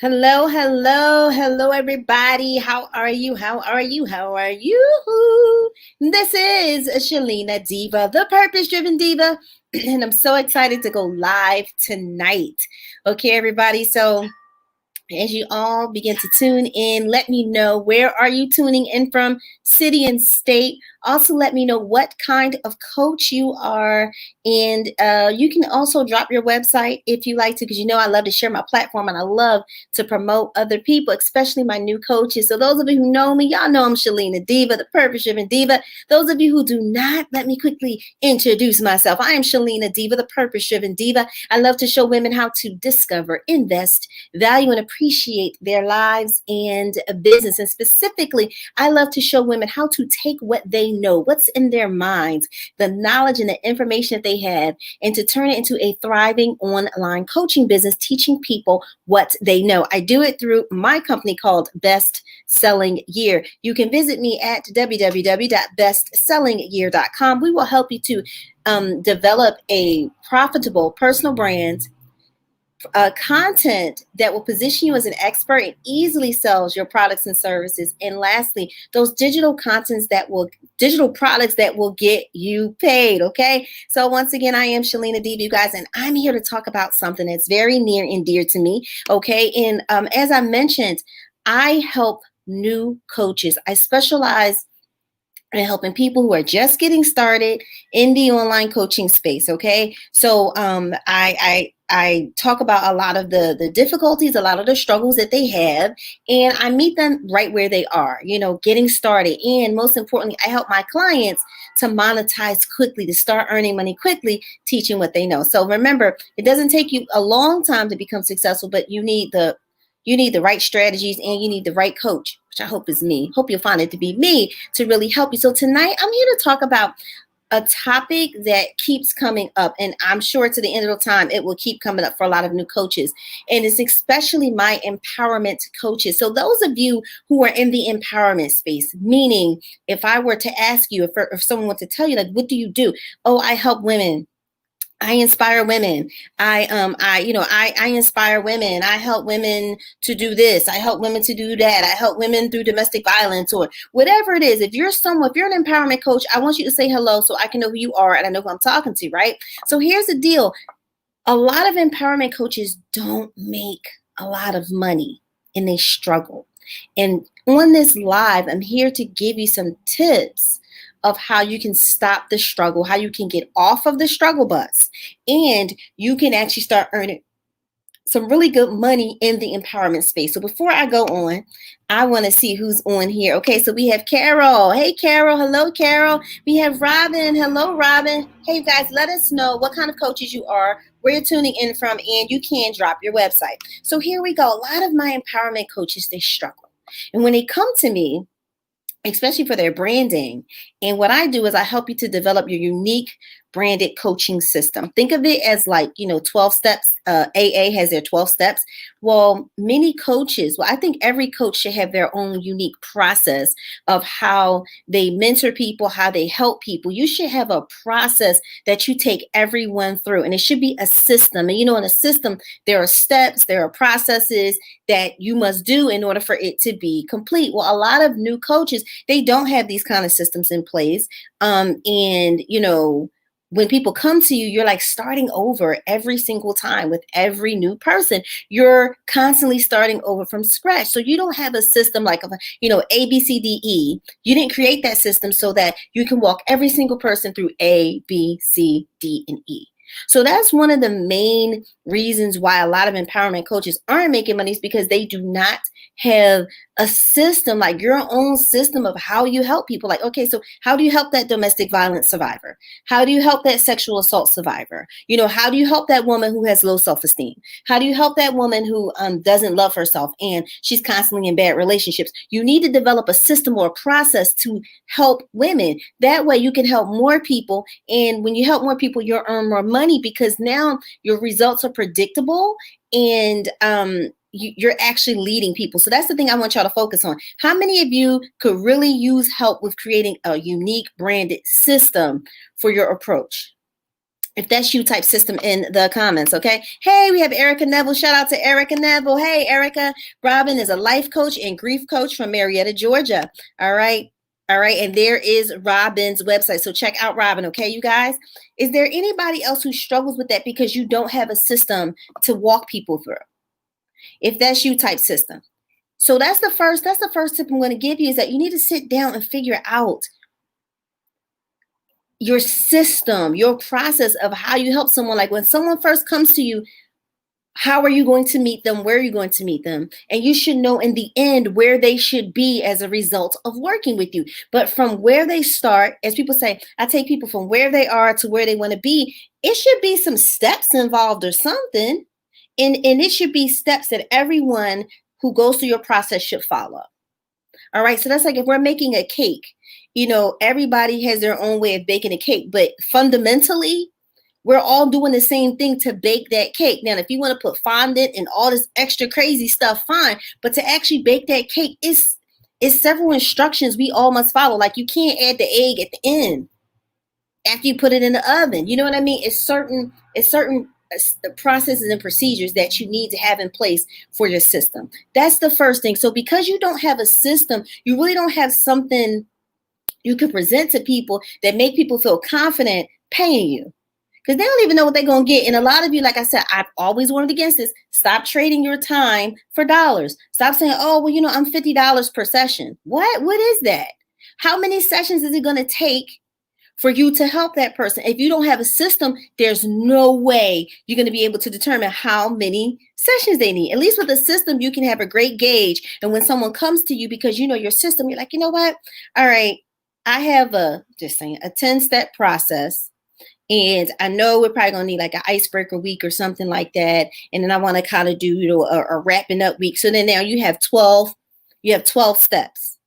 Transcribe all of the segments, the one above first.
Hello, hello, hello, everybody. How are you? How are you? How are you? This is Shalina Diva, the Purpose Driven Diva, and I'm so excited to go live tonight. Okay, everybody. So, as you all begin to tune in, let me know where are you tuning in from, city and state. Also, let me know what kind of coach you are, and you can also drop your website if you like to, because you know I love to share my platform and I love to promote other people, especially my new coaches. So those of you who know me, y'all know I'm Shalina Diva, the Purpose Driven Diva. Those of you who do not, let me quickly introduce myself. I am Shalina Diva, the Purpose Driven Diva. I love to show women how to discover, invest, value, and appreciate their lives and business. And specifically, I love to show women how to take what they know, what's in their minds, the knowledge and the information that they have, and to turn it into a thriving online coaching business, teaching people what they know. I do it through my company called Best Selling Year. You can visit me at www.bestsellingyear.com. We will help you to develop a profitable personal brand, content that will position you as an expert and easily sells your products and services. And lastly, those digital products that will get you paid. Okay. So once again, I am Shalina Diva, you guys, and I'm here to talk about something that's very near and dear to me. Okay. And as I mentioned, I help new coaches. I specialize and helping people who are just getting started in the online coaching space. Okay, so I talk about a lot of the difficulties, a lot of the struggles that they have, and I meet them right where they are. You know, getting started, and most importantly, I help my clients to monetize quickly, to start earning money quickly, teaching what they know. So remember, it doesn't take you a long time to become successful, but you need the right strategies and you need the right coach, which I hope is me. Hope you'll find it to be me to really help you. So tonight I'm here to talk about a topic that keeps coming up, and I'm sure to the end of the time it will keep coming up for a lot of new coaches, and it's especially my empowerment coaches. So those of you who are in the empowerment space, meaning if I were to ask you, if someone were to tell you, like, what do you do? Oh, I help women, I inspire women. I inspire women. I help women to do this. I help women to do that. I help women through domestic violence or whatever it is. If you're an empowerment coach, I want you to say hello so I can know who you are and I know who I'm talking to, right? So here's the deal. A lot of empowerment coaches don't make a lot of money and they struggle. And on this live, I'm here to give you some tips of how you can stop the struggle, how you can get off of the struggle bus, and you can actually start earning some really good money in the empowerment space. So before I go on, I want to see who's on here. Okay, so we have Carol. Hey, Carol. Hello, Carol. We have Robin. Hello, Robin. Hey, guys, let us know what kind of coaches you are, where you're tuning in from, and you can drop your website. So here we go. A lot of my empowerment coaches, they struggle. And when they come to me, especially for their branding. And what I do is I help you to develop your unique branded coaching system. Think of it as like, 12 steps. AA has their 12 steps. Well, I think every coach should have their own unique process of how they mentor people, how they help people. You should have a process that you take everyone through, and it should be a system. And in a system, there are steps, there are processes that you must do in order for it to be complete. Well, a lot of new coaches, they don't have these kind of systems in place. When people come to you, you're like starting over every single time with every new person. You're constantly starting over from scratch. So you don't have a system like, A, B, C, D, E. You didn't create that system so that you can walk every single person through A, B, C, D, and E. So that's one of the main reasons why a lot of empowerment coaches aren't making money, is because they do not have a system, like your own system of how you help people. Like, okay, so how do you help that domestic violence survivor? How do you help that sexual assault survivor? How do you help that woman who has low self-esteem? How do you help that woman who doesn't love herself and she's constantly in bad relationships? You need to develop a system or a process to help women. That way you can help more people. And when you help more people, you'll earn more money because now your results are predictable and you're actually leading people. So that's the thing I want y'all to focus on. How many of you could really use help with creating a unique branded system for your approach? If that's you, type system in the comments, okay? Hey, we have Erica Neville. Shout out to Erica Neville. Hey, Erica. Robin is a life coach and grief coach from Marietta, Georgia. All right. All right. And there is Robin's website. So check out Robin, okay, you guys? Is there anybody else who struggles with that because you don't have a system to walk people through? If that's you, type system. So that's the first tip I'm going to give you, is that you need to sit down and figure out your system, your process of how you help someone. Like when someone first comes to you, how are you going to meet them? Where are you going to meet them? And you should know in the end where they should be as a result of working with you. But from where they start, as people say, I take people from where they are to where they want to be. It should be some steps involved or something. And it should be steps that everyone who goes through your process should follow. All right. So that's like if we're making a cake, everybody has their own way of baking a cake, but fundamentally, we're all doing the same thing to bake that cake. Now, if you want to put fondant and all this extra crazy stuff, fine. But to actually bake that cake is several instructions we all must follow. Like you can't add the egg at the end after you put it in the oven. You know what I mean? It's certain processes and procedures that you need to have in place for your system. That's the first thing. So because you don't have a system, you really don't have something you can present to people that make people feel confident paying you. Because they don't even know what they're going to get. And a lot of you, like I said, I've always warned against this. Stop trading your time for dollars. Stop saying, oh, well, I'm $50 per session. What? What is that? How many sessions is it going to take for you to help that person? If you don't have a system, there's no way you're going to be able to determine how many sessions they need. At least with a system, you can have a great gauge. And when someone comes to you because you know your system, you're like, you know what? All right, I have a 10-step process. And I know we're probably going to need like an icebreaker week or something like that. And then I want to kind of do, a wrapping up week. So then now you have 12 steps.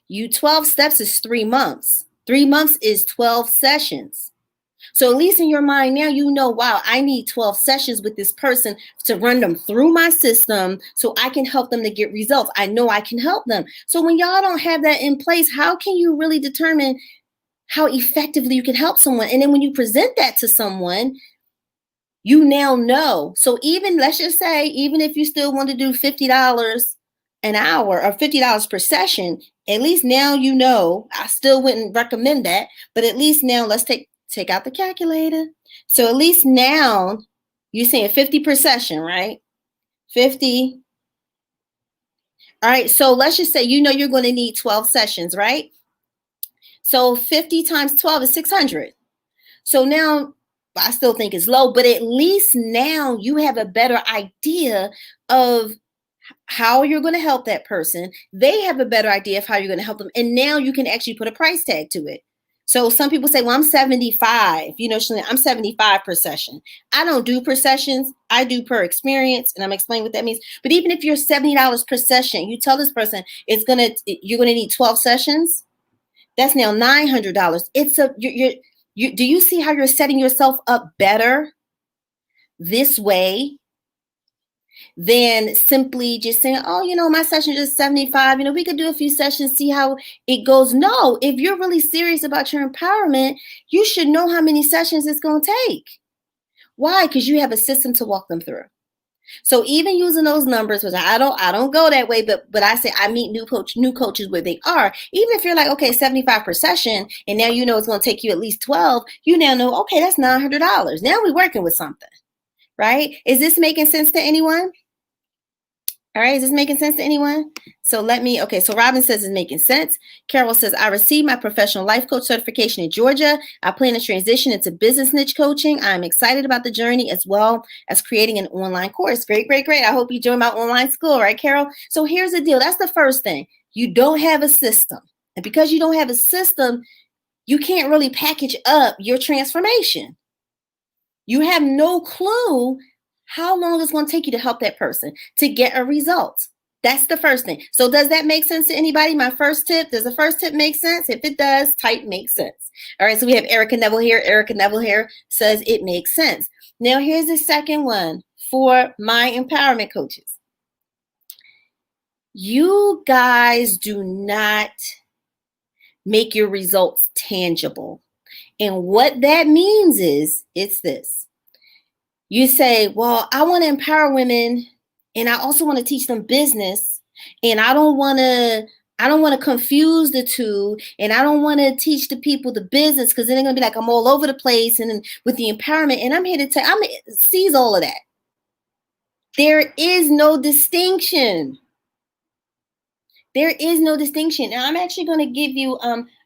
12 steps is 3 months. 3 months is 12 sessions. So at least in your mind now, wow, I need 12 sessions with this person to run them through my system so I can help them to get results. I know I can help them. So when y'all don't have that in place, how can you really determine how effectively you can help someone? And then when you present that to someone, you now know. So let's just say, even if you still want to do $50 an hour or $50 per session, at least now I still wouldn't recommend that, but at least now let's take out the calculator. So at least now you're saying 50 per session, right? 50. All right. So let's just say, you're going to need 12 sessions, right? So 50 times 12 is 600. So now I still think it's low, but at least now you have a better idea of how you're going to help that person. They have a better idea of how you're going to help them. And now you can actually put a price tag to it. So some people say, well, I'm 75. I'm 75 per session. I don't do per sessions. I do per experience. And I'm explaining what that means. But even if you're $70 per session, you tell this person you're going to need 12 sessions. That's now $900. Do you see how you're setting yourself up better this way than simply just saying, oh, my session is 75. We could do a few sessions, see how it goes. No, if you're really serious about your empowerment, you should know how many sessions it's going to take. Why? Because you have a system to walk them through. So even using those numbers, which I don't go that way, but I say I meet new coaches where they are. Even if you're like, okay, 75 per session, and now it's going to take you at least 12, you now know, okay, that's $900. Now we're working with something, right? Is this making sense to anyone? All right, is this making sense to anyone? So so Robin says it's making sense. Carol says, I received my professional life coach certification in Georgia. I plan to transition into business niche coaching. I'm excited about the journey as well as creating an online course. Great, great, great. I hope you join my online school, right, Carol? So here's the deal. That's the first thing. You don't have a system. And because you don't have a system, you can't really package up your transformation. You have no clue how long it's going to take you to help that person to get a result. That's the first thing. So does that make sense to anybody? My first tip, does the first tip make sense? If it does, type makes sense. All right, so we have Erica Neville here. Erica Neville here says it makes sense. Now here's the second one for my empowerment coaches. You guys do not make your results tangible And what that means is it's this. You say, well, I want to empower women and I also want to teach them business, and I don't want to confuse the two, and I don't want to teach the people the business because then they're going to be like, I'm all over the place and then with the empowerment. And I'm here to tell I'm seize all of that. There is no distinction. There is no distinction. And I'm actually going to give you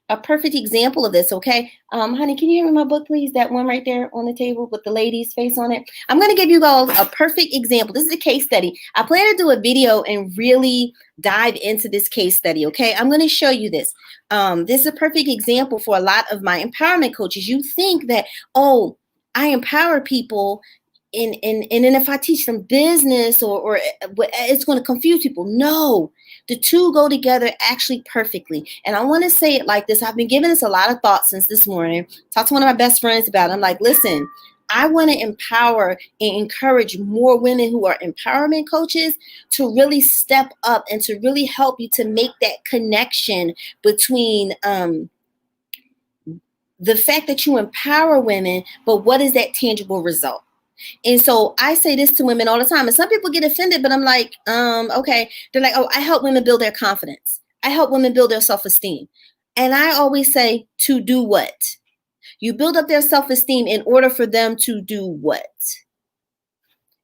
a perfect example of this, okay? Honey, can you hear me my book, please? That one right there on the table with the lady's face on it. I'm going to give you all a perfect example. This is a case study. I plan to do a video and really dive into this case study, okay? I'm going to show you this. This is a perfect example for a lot of my empowerment coaches. You think that, oh, I empower people, and then if I teach them business or it's going to confuse people. No, the two go together actually perfectly. And I want to say it like this. I've been giving this a lot of thought since this morning. Talked to one of my best friends about it. I'm like, listen, I want to empower and encourage more women who are empowerment coaches to really step up and to really help you to make that connection between the fact that you empower women, but what is that tangible result? And so I say this to women all the time, and some people get offended, but I'm like, okay. They're like, oh, I help women build their confidence. I help women build their self-esteem. And I always say, to do what? You build up their self-esteem in order for them to do what?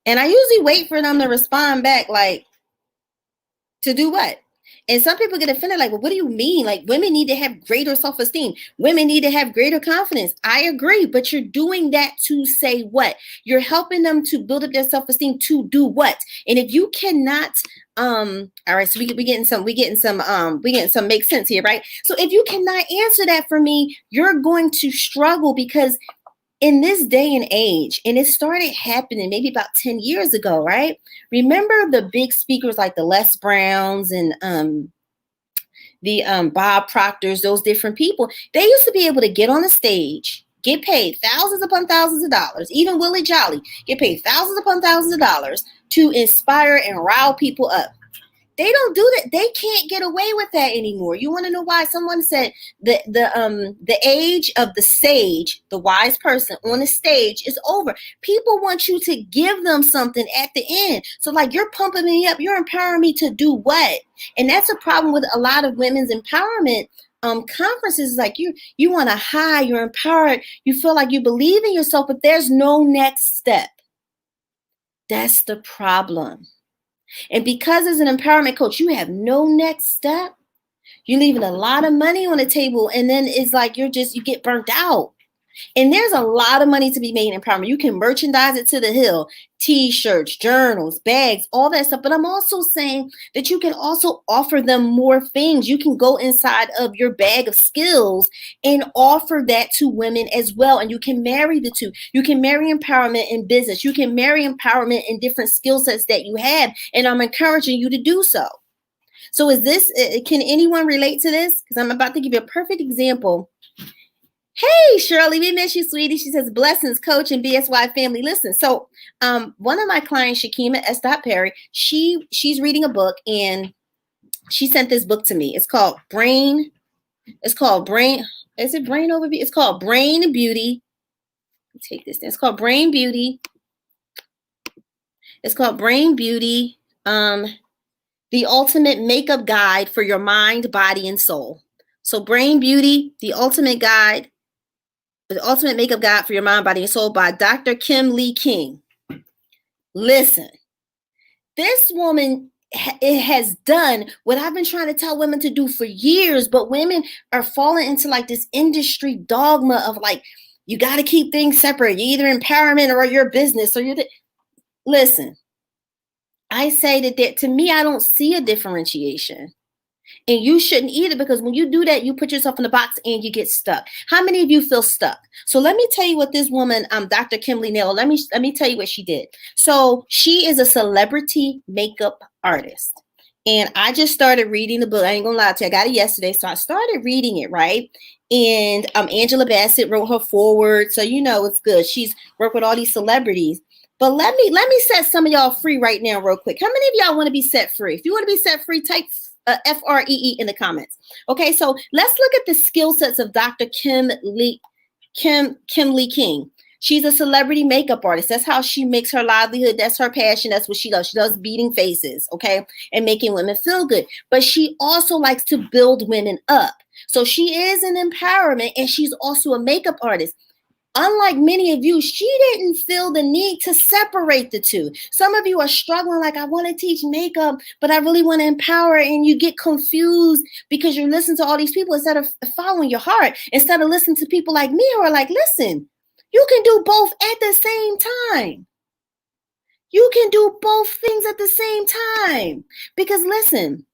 And I usually wait for them to respond back, like, to do what? And some people get offended, like, well, what do you mean? Like, women need to have greater self-esteem. Women need to have greater confidence. I agree, but you're doing that to say what? You're helping them to build up their self-esteem to do what? And if you cannot, all right, so we getting some make sense here, right? So if you cannot answer that for me, you're going to struggle, because in this day and age, and it started happening maybe about 10 years ago, right? Remember the big speakers like the Les Browns and the Bob Proctors, those different people. They used to be able to get on the stage, get paid thousands upon thousands of dollars. Even Willie Jolly get paid thousands upon thousands of dollars to inspire and rile people up. They don't do that. They can't get away with that anymore. You want to know why? Someone said the age of the sage, the wise person on the stage, is over. People want you to give them something at the end. So like, you're pumping me up, you're empowering me to do what? And that's a problem with a lot of women's empowerment conferences. Like, you want to high, you're empowered, you feel like you believe in yourself, but there's no next step. That's the problem. And because as an empowerment coach, you have no next step, you're leaving a lot of money on the table, and then it's like you get burnt out. And there's a lot of money to be made in empowerment. You can merchandise it to the hill, t-shirts, journals, bags, all that stuff. But I'm also saying that you can also offer them more things. You can go inside of your bag of skills and offer that to women as well. And you can marry the two. You can marry empowerment in business. You can marry empowerment in different skill sets that you have. And I'm encouraging you to do so. So can anyone relate to this? Because I'm about to give you a perfect example. Hey, Shirley, we miss you, sweetie. She says, blessings, coach and BSY family. Listen, so one of my clients, Shakima S. Perry, she's reading a book, and she sent this book to me. It's called Brain. Is it Brain Overview? It's called Brain Beauty. Let me take this down. It's called Brain Beauty. The ultimate makeup guide for your mind, body, and soul. So Brain Beauty, the ultimate makeup guide for your mind, body, and soul, by Dr. Kim Lee King. Listen, this woman has done what I've been trying to tell women to do for years, but women are falling into like this industry dogma of like, you got to keep things separate. You're either empowerment or your business. Listen, I say that to me, I don't see a differentiation. And you shouldn't either, because when you do that, you put yourself in the box and you get stuck. How many of you feel stuck? So let me tell you what this woman, Dr. Kimberly Nail, let me tell you what she did. So she is a celebrity makeup artist. And I just started reading the book. I ain't gonna lie to you. I got it yesterday. So I started reading it, right? And Angela Bassett wrote her forward. So you know it's good. She's worked with all these celebrities. But let me set some of y'all free right now real quick. How many of y'all want to be set free? If you want to be set free, type FREE in the comments. Okay, so let's look at the skill sets of Dr. Kim Lee Kim Lee King. She's a celebrity makeup artist. That's how she makes her livelihood. That's her passion. That's what she does. She does beating faces, okay, and making women feel good. But she also likes to build women up. So she is an empowerment, and she's also a makeup artist. Unlike many of you, she didn't feel the need to separate the two. Some of you are struggling, like, I want to teach makeup, but I really want to empower, and you get confused because you're listening to all these people instead of following your heart, instead of listening to people like me who are like, listen, you can do both at the same time. You can do both things at the same time. Because listen,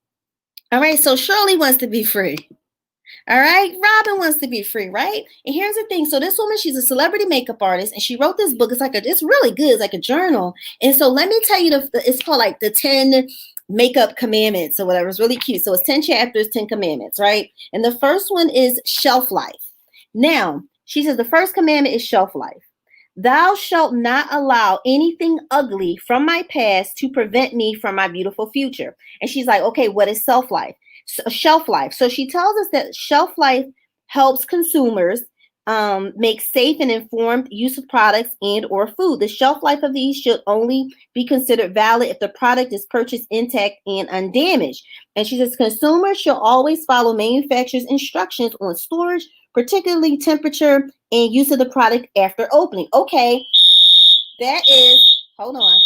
all right, so Shirley wants to be free. All right, Robin wants to be free, right? And here's the thing. So this woman, she's a celebrity makeup artist, and she wrote this book. It's really good. It's like a journal. And so let me tell you, it's called like the 10 makeup commandments or whatever. It's really cute. So it's 10 chapters, 10 commandments, right? And the first one is shelf life. Now, she says the first commandment is shelf life. Thou shalt not allow anything ugly from my past to prevent me from my beautiful future. And she's like, okay, what is shelf life? Shelf life. So she tells us that shelf life helps consumers make safe and informed use of products and or food. The shelf life of these should only be considered valid if the product is purchased intact and undamaged. And she says consumers should always follow manufacturer's instructions on storage, particularly temperature and use of the product after opening. Okay, that is, hold on.